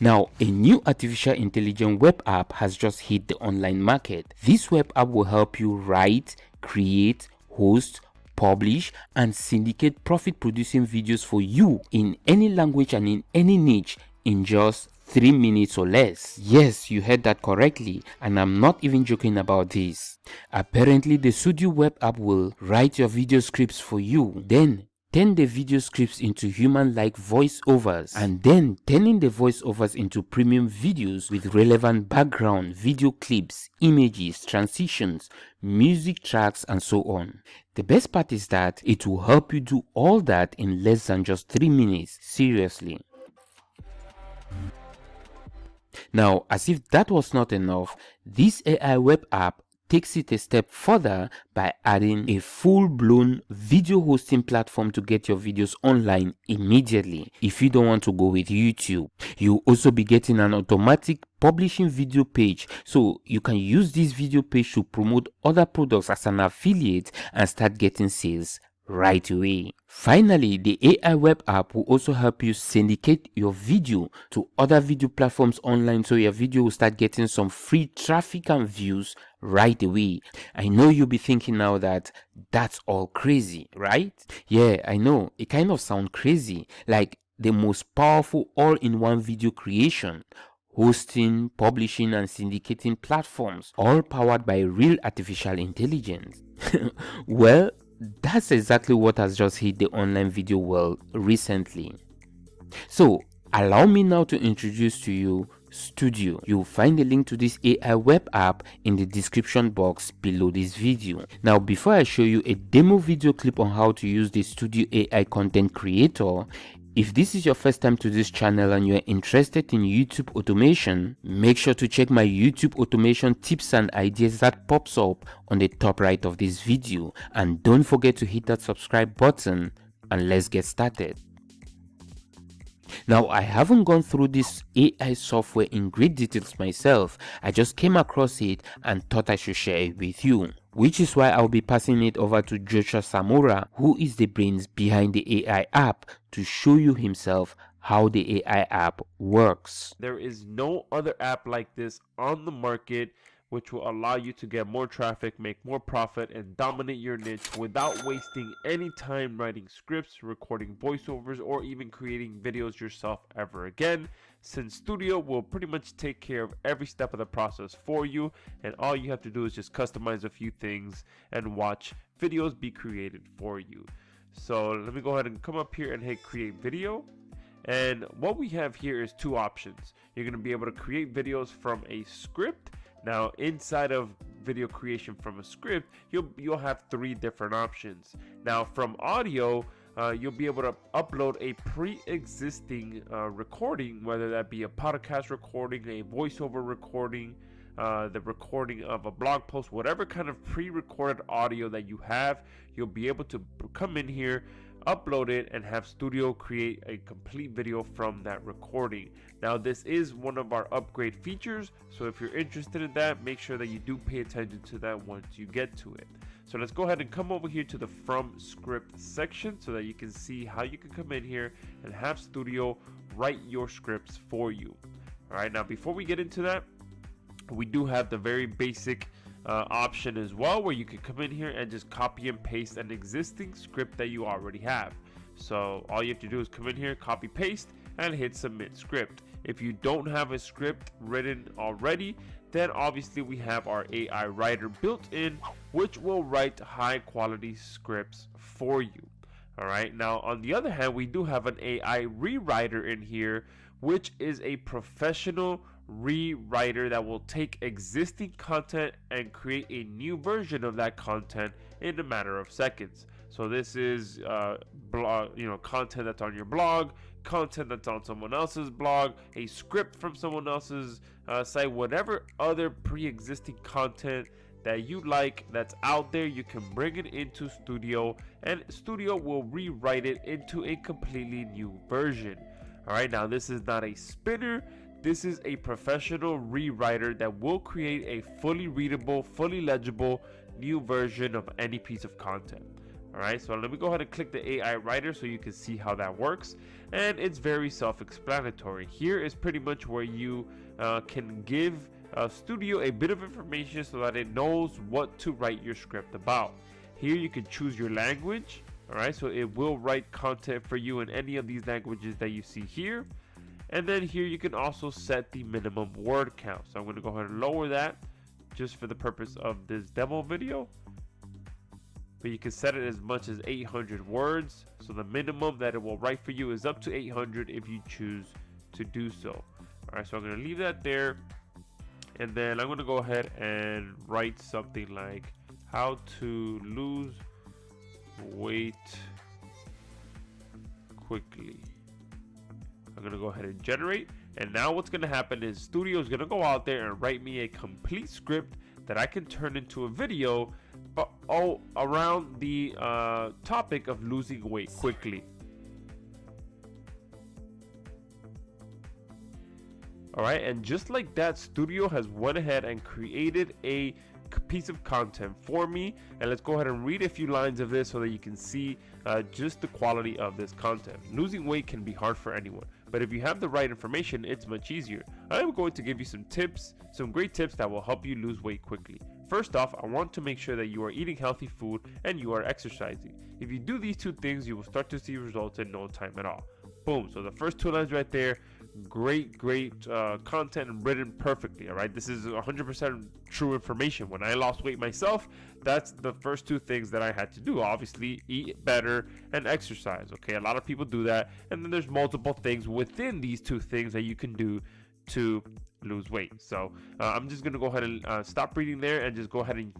Now, a new artificial intelligence web app has just hit the online market. This web app will help you write, create, host, publish, and syndicate profit-producing videos for you in any language and in any niche in just 3 minutes or less. Yes, you heard that correctly, and I'm not even joking about this. Apparently, the Stoodaio web app will write your video scripts for you, then turn the video scripts into human-like voiceovers, and then turning the voiceovers into premium videos with relevant background, video clips, images, transitions, music tracks, and so on. The best part is that it will help you do all that in less than just 3 minutes. Seriously. Now, as if that was not enough, this AI web app takes it a step further by adding a full-blown video hosting platform to get your videos online immediately if you don't want to go with YouTube. You'll also be getting an automatic publishing video page, so you can use this video page to promote other products as an affiliate and start getting sales right away. Finally, the AI web app will also help you syndicate your video to other video platforms online, so your video will start getting some free traffic and views right away. I know you'll be thinking now that that's all crazy, right? Yeah, I know, it kind of sounds crazy, like the most powerful all-in-one video creation, hosting, publishing, and syndicating platforms, all powered by real artificial intelligence. Well, that's exactly what has just hit the online video world recently. So, allow me now to introduce to you Stoodaio. You'll find the link to this AI web app in the description box below this video. Now, before I show you a demo video clip on how to use the Stoodaio AI content creator, if this is your first time to this channel and you're interested in YouTube automation, make sure to check my YouTube automation tips and ideas that pops up on the top right of this video, and don't forget to hit that subscribe button, and let's get started. Now, I haven't gone through this AI software in great details myself. I just came across it and thought I should share it with you, which is why I'll be passing it over to Joshua Samora, who is the brains behind the AI app, to show you himself how the AI app works. There is no other app like this on the market which will allow you to get more traffic, make more profit, and dominate your niche without wasting any time writing scripts, recording voiceovers, or even creating videos yourself ever again, since Stoodaio will pretty much take care of every step of the process for you, and all you have to do is just customize a few things and watch videos be created for you. So let me go ahead and come up here and hit create video. And what we have here is two options. You're going to be able to create videos from a script. Now, inside of video creation from a script, you'll have 3 different options. Now, from audio, you'll be able to upload a pre-existing recording, whether that be a podcast recording, a voiceover recording, the recording of a blog post, whatever kind of pre-recorded audio that you have, you'll be able to come in here, upload it, and have Stoodaio create a complete video from that recording. Now, this is one of our upgrade features, so if you're interested in that, make sure that you do pay attention to that once you get to it. So let's go ahead and come over here to the from script section so that you can see how you can come in here and have Stoodaio write your scripts for you. All right, now before we get into that, we do have the very basic option as well, where you can come in here and just copy and paste an existing script that you already have. So all you have to do is come in here, copy paste, and hit submit script. If you don't have a script written already, then obviously we have our AI writer built in, which will write high quality scripts for you. All right, now on the other hand, we do have an AI rewriter in here, which is a professional rewriter that will take existing content and create a new version of that content in a matter of seconds. So this is content that's on your blog, content that's on someone else's blog, a script from someone else's site, whatever other pre-existing content that you like that's out there, you can bring it into Stoodaio, and Stoodaio will rewrite it into a completely new version. All right, now this is not a spinner. This is a professional rewriter that will create a fully readable, fully legible new version of any piece of content. All right, so let me go ahead and click the AI writer so you can see how that works. And it's very self-explanatory. Here is pretty much where you can give Studio a bit of information so that it knows what to write your script about. Here you can choose your language. All right, so it will write content for you in any of these languages that you see here. And then here you can also set the minimum word count. So I'm going to go ahead and lower that just for the purpose of this demo video. But you can set it as much as 800 words. So the minimum that it will write for you is up to 800 if you choose to do so. All right, so I'm going to leave that there. And then I'm going to go ahead and write something like how to lose weight quickly. I'm going to go ahead and generate. And now what's going to happen is Studio is going to go out there and write me a complete script that I can turn into a video around the topic of losing weight quickly. All right, and just like that, Studio has went ahead and created a piece of content for me. And let's go ahead and read a few lines of this so that you can see just the quality of this content. Losing weight can be hard for anyone, but if you have the right information, it's much easier. I'm going to give you some tips, some great tips that will help you lose weight quickly. First off, I want to make sure that you are eating healthy food and you are exercising. If you do these two things, you will start to see results in no time at all. Boom. So the first two lines right there, great content and written perfectly. All right, this is 100% true information. When I lost weight myself, that's the first two things that I had to do. Obviously, eat better and exercise. Okay, a lot of people do that, and then there's multiple things within these two things that you can do to lose weight. So I'm just gonna go ahead and stop reading there and just go ahead and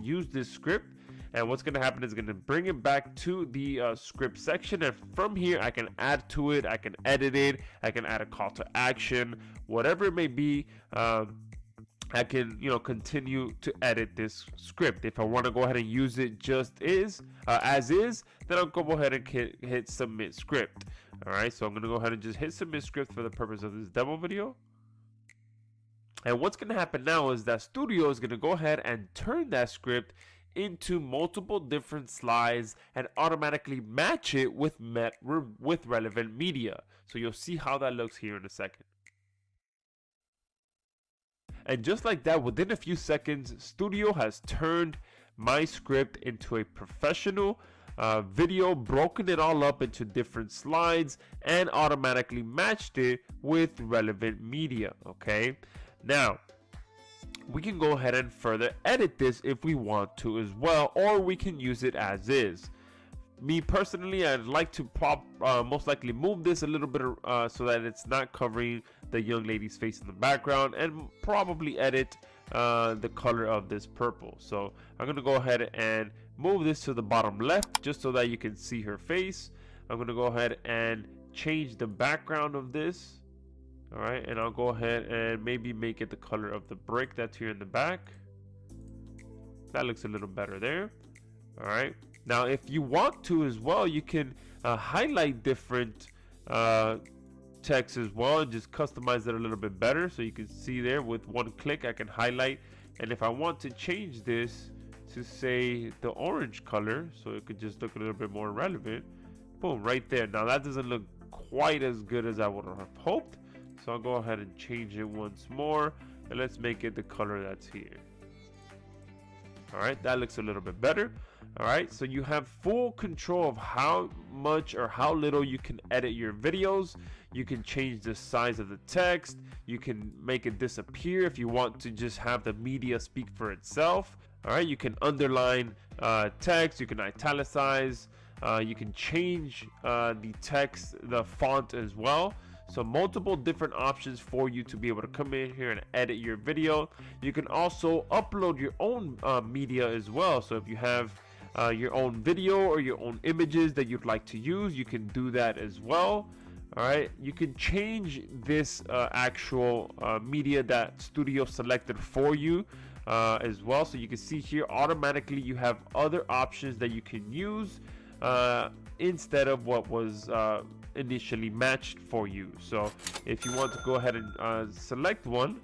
use this script. And what's going to happen is going to bring it back to the script section. And from here, I can add to it. I can edit it. I can add a call to action, whatever it may be. I can, continue to edit this script. If I want to go ahead and use it just as is, then I'll go ahead and hit submit script. All right. So I'm going to go ahead and just hit submit script for the purpose of this demo video. And what's going to happen now is that Studio is going to go ahead and turn that script into multiple different slides and automatically match it with relevant media. So you'll see how that looks here in a second. And just like that, within a few seconds, Studio has turned my script into a professional video, broken it all up into different slides, and automatically matched it with relevant media. Okay, now we can go ahead and further edit this if we want to as well, or we can use it as is. Me personally, I'd like to most likely move this a little bit so that it's not covering the young lady's face in the background, and probably edit the color of this purple. So I'm going to go ahead and move this to the bottom left just so that you can see her face. I'm going to go ahead and change the background of this. All right, and I'll go ahead and maybe make it the color of the brick that's here in the back. That looks a little better there. All right, now if you want to as well, you can highlight different text as well and just customize it a little bit better. So you can see there with one click I can highlight, and if I want to change this to say the orange color so it could just look a little bit more relevant, boom, right there. Now that doesn't look quite as good as I would have hoped. So I'll go ahead and change it once more, and let's make it the color that's here. All right, that looks a little bit better. All right, so you have full control of how much or how little you can edit your videos. You can change the size of the text. You can make it disappear if you want to just have the media speak for itself. All right, you can underline text. You can italicize. You can change the text, the font as well. So multiple different options for you to be able to come in here and edit your video. You can also upload your own media as well. So if you have your own video or your own images that you'd like to use, you can do that as well. All right, you can change this actual media that Studio selected for you as well. So you can see here automatically you have other options that you can use instead of what was initially matched for you. So if you want to go ahead and select one,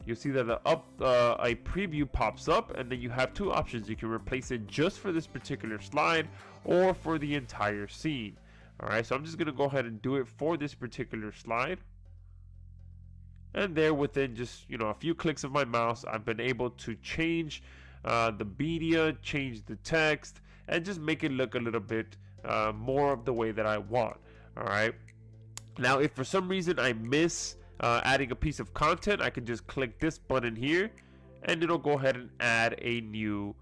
you'll see that a preview pops up, and then you have two options. You can replace it just for this particular slide or for the entire scene. All right, so I'm just gonna go ahead and do it for this particular slide. And there, within just a few clicks of my mouse, I've been able to change the media, change the text, and just make it look a little bit more of the way that I want. All right. Now, if for some reason I miss adding a piece of content, I can just click this button here, and it'll go ahead and add a new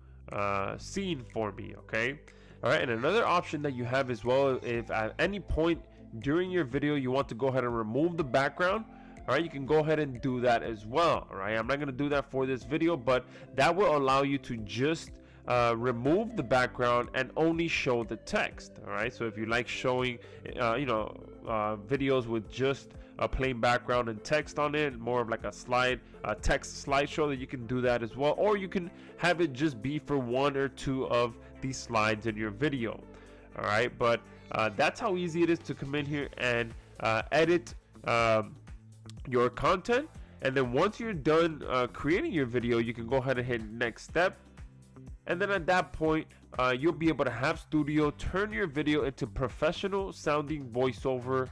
scene for me. Okay. All right. And another option that you have as well, if at any point during your video you want to go ahead and remove the background, all right, you can go ahead and do that as well. All right, I'm not going to do that for this video, but that will allow you to just remove the background and only show the text. All right, so if you like showing videos with just a plain background and text on it, more of like a text slideshow, that you can do that as well. Or you can have it just be for one or two of these slides in your video. All right, but that's how easy it is to come in here and edit your content. And then once you're done creating your video, you can go ahead and hit next step, and then at that point you'll be able to have Studio turn your video into professional sounding voiceover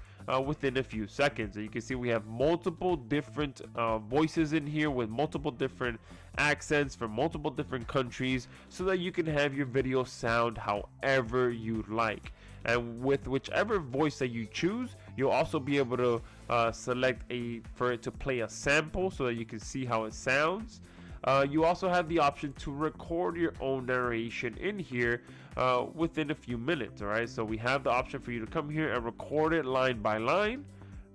within a few seconds. And you can see we have multiple different voices in here with multiple different accents from multiple different countries, so that you can have your video sound however you like. And with whichever voice that you choose, you'll also be able to select for it to play a sample so that you can see how it sounds. You also have the option to record your own narration in here within a few minutes. All right, so we have the option for you to come here and record it line by line.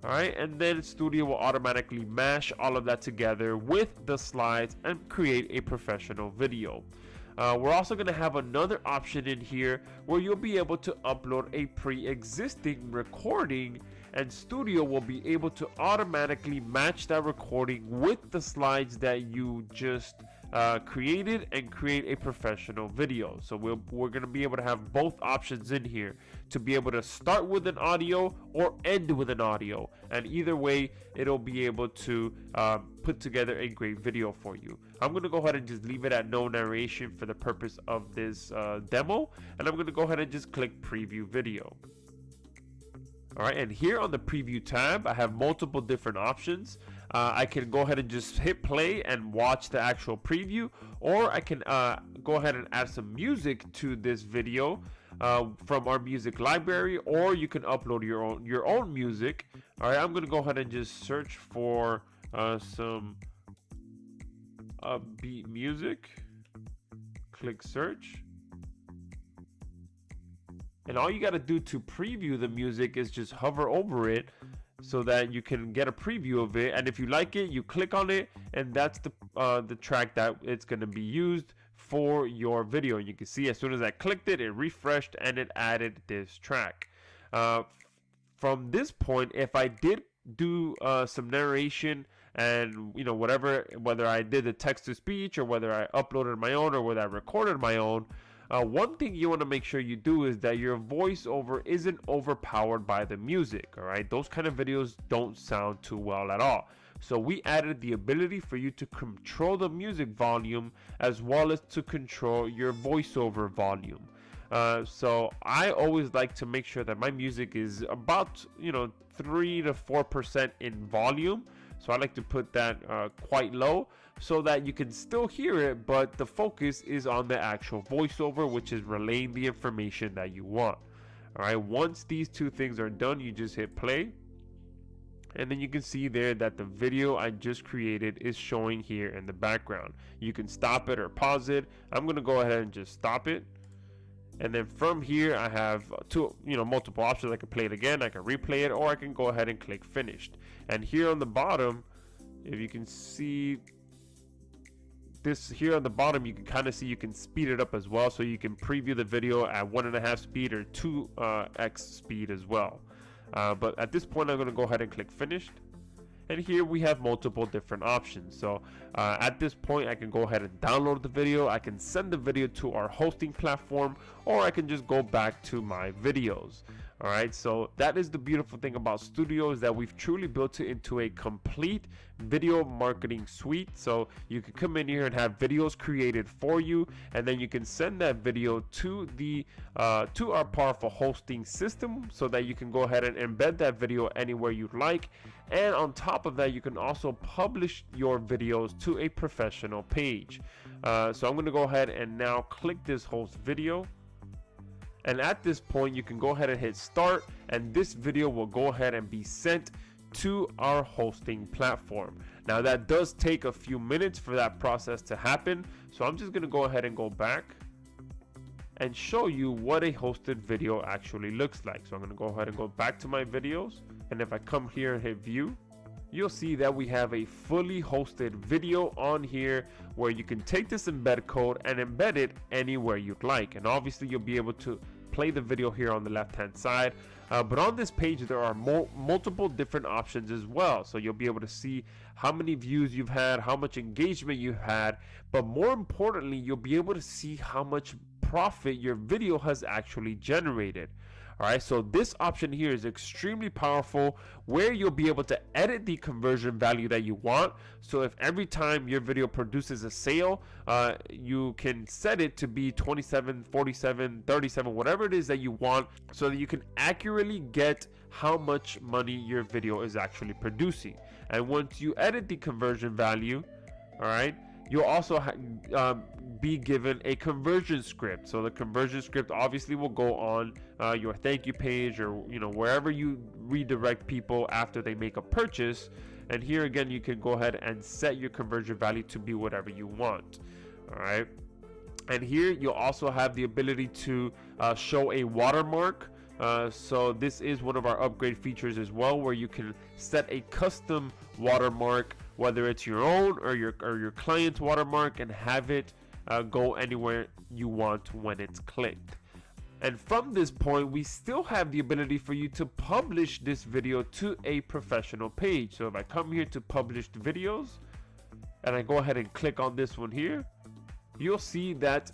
All right, and then Studio will automatically mash all of that together with the slides and create a professional video. We're also going to have another option in here where you'll be able to upload a pre-existing recording, and Studio will be able to automatically match that recording with the slides that you just created and create a professional video. So we're going to be able to have both options in here to be able to start with an audio or end with an audio, and either way it'll be able to put together a great video for you. I'm going to go ahead and just leave it at no narration for the purpose of this demo, and I'm going to go ahead and just click preview video. All right, and here on the preview tab, I have multiple different options. I can go ahead and just hit play and watch the actual preview, or I can go ahead and add some music to this video from our music library, or you can upload your own music. All right, I'm gonna go ahead and just search for some upbeat music. Click search. And all you got to do to preview the music is just hover over it so that you can get a preview of it. And if you like it, you click on it, and that's the track that it's going to be used for your video. You can see as soon as I clicked it, it refreshed and it added this track. From this point, if I did do some narration and whether I did the text to speech or whether I uploaded my own or whether I recorded my own, one thing you want to make sure you do is that your voiceover isn't overpowered by the music. All right, those kind of videos don't sound too well at all. So we added the ability for you to control the music volume as well as to control your voiceover volume. So I always like to make sure that my music is about 3 to 4% in volume. So I like to put that quite low so that you can still hear it, but the focus is on the actual voiceover, which is relaying the information that you want. All right, once these two things are done, you just hit play, and then you can see there that the video I just created is showing here in the background. You can stop it or pause it. I'm gonna go ahead and just stop it. And then from here, I have multiple options. I can play it again, I can replay it, or I can go ahead and click finished. And here on the bottom, if you can see this here on the bottom, you can kind of see you can speed it up as well. So you can preview the video at 1.5 speed or 2x speed as well. But at this point, I'm going to go ahead and click finished. And here we have multiple different options. So at this point, I can go ahead and download the video. I can send the video to our hosting platform, or I can just go back to my videos. All right, so that is the beautiful thing about Stoodaio, is that we've truly built it into a complete video marketing suite. So you can come in here and have videos created for you, and then you can send that video to the to our powerful hosting system, so that you can go ahead and embed that video anywhere you'd like. And on top of that, you can also publish your videos to a professional page. So I'm going to go ahead and now click this host video. And at this point, you can go ahead and hit start, and this video will go ahead and be sent to our hosting platform. Now that does take a few minutes for that process to happen, so I'm just going to go ahead and go back and show you what a hosted video actually looks like. So I'm going to go ahead and go back to my videos, and if I come here and hit view, you'll see that we have a fully hosted video on here where you can take this embed code and embed it anywhere you'd like. And obviously you'll be able to play the video here on the left hand side, but on this page there are multiple different options as well. So you'll be able to see how many views you've had, how much engagement you've had, but more importantly, you'll be able to see how much profit your video has actually generated. Alright, so this option here is extremely powerful, where you'll be able to edit the conversion value that you want. So if every time your video produces a sale, you can set it to be 27, 47, 37, whatever it is that you want, so that you can accurately get how much money your video is actually producing. And once you edit the conversion value, alright, you'll also be given a conversion script. So the conversion script obviously will go on your thank you page, or wherever you redirect people after they make a purchase. And here again, you can go ahead and set your conversion value to be whatever you want. All right, and here you'll also have the ability to show a watermark. So this is one of our upgrade features as well, where you can set a custom watermark, whether it's your own or your client's watermark, and have it go anywhere you want when it's clicked. And from this point, we still have the ability for you to publish this video to a professional page. So if I come here to published videos, and I go ahead and click on this one here, you'll see that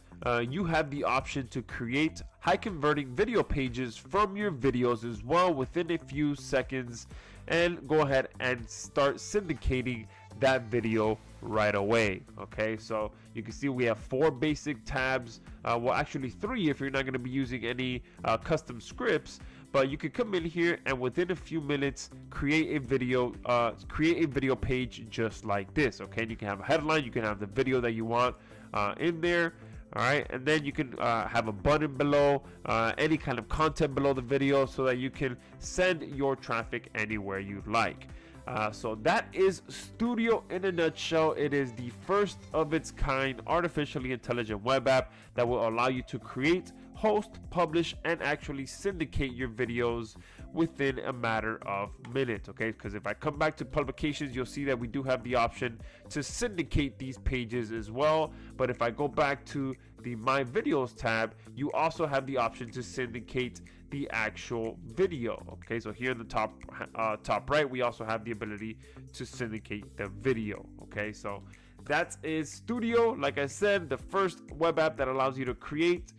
you have the option to create high converting video pages from your videos as well within a few seconds, and go ahead and start syndicating that video right away. Okay, so you can see we have 4 basic tabs, well actually 3 if you're not going to be using any custom scripts, but you can come in here and within a few minutes create a video page just like this. Okay, and you can have a headline, you can have the video that you want in there. All right, and then you can have a button below, any kind of content below the video, so that you can send your traffic anywhere you'd like. So that is Stoodaio in a nutshell. It is the first of its kind artificially intelligent web app that will allow you to create, host, publish, and actually syndicate your videos within a matter of minutes. Okay, because if I come back to publications, you'll see that we do have the option to syndicate these pages as well. But if I go back to the My Videos tab, you also have the option to syndicate the actual video. Okay, so here in the top right, we also have the ability to syndicate the video. Okay, so that is Stoodaio. Like I said, the first web app that allows you to create,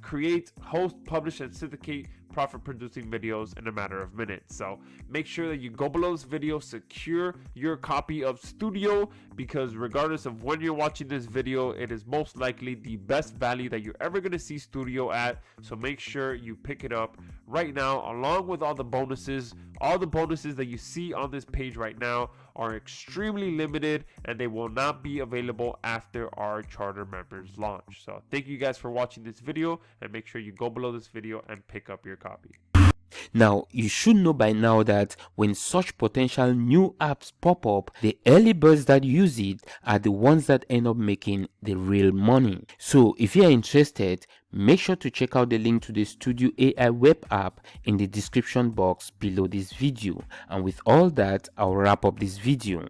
create, host, publish, and syndicate profit producing videos in a matter of minutes. So make sure that you go below this video, secure your copy of Stoodaio, because regardless of when you're watching this video, it is most likely the best value that you're ever going to see Stoodaio at. So make sure you pick it up right now, along with all the bonuses. All the bonuses that you see on this page right now are extremely limited, and they will not be available after our charter members launch. So thank you guys for watching this video, and make sure you go below this video and pick up your copy. Now, you should know by now that when such potential new apps pop up, the early birds that use it are the ones that end up making the real money. So if you are interested, make sure to check out the link to the Stoodaio AI web app in the description box below this video. And with all that, I'll wrap up this video.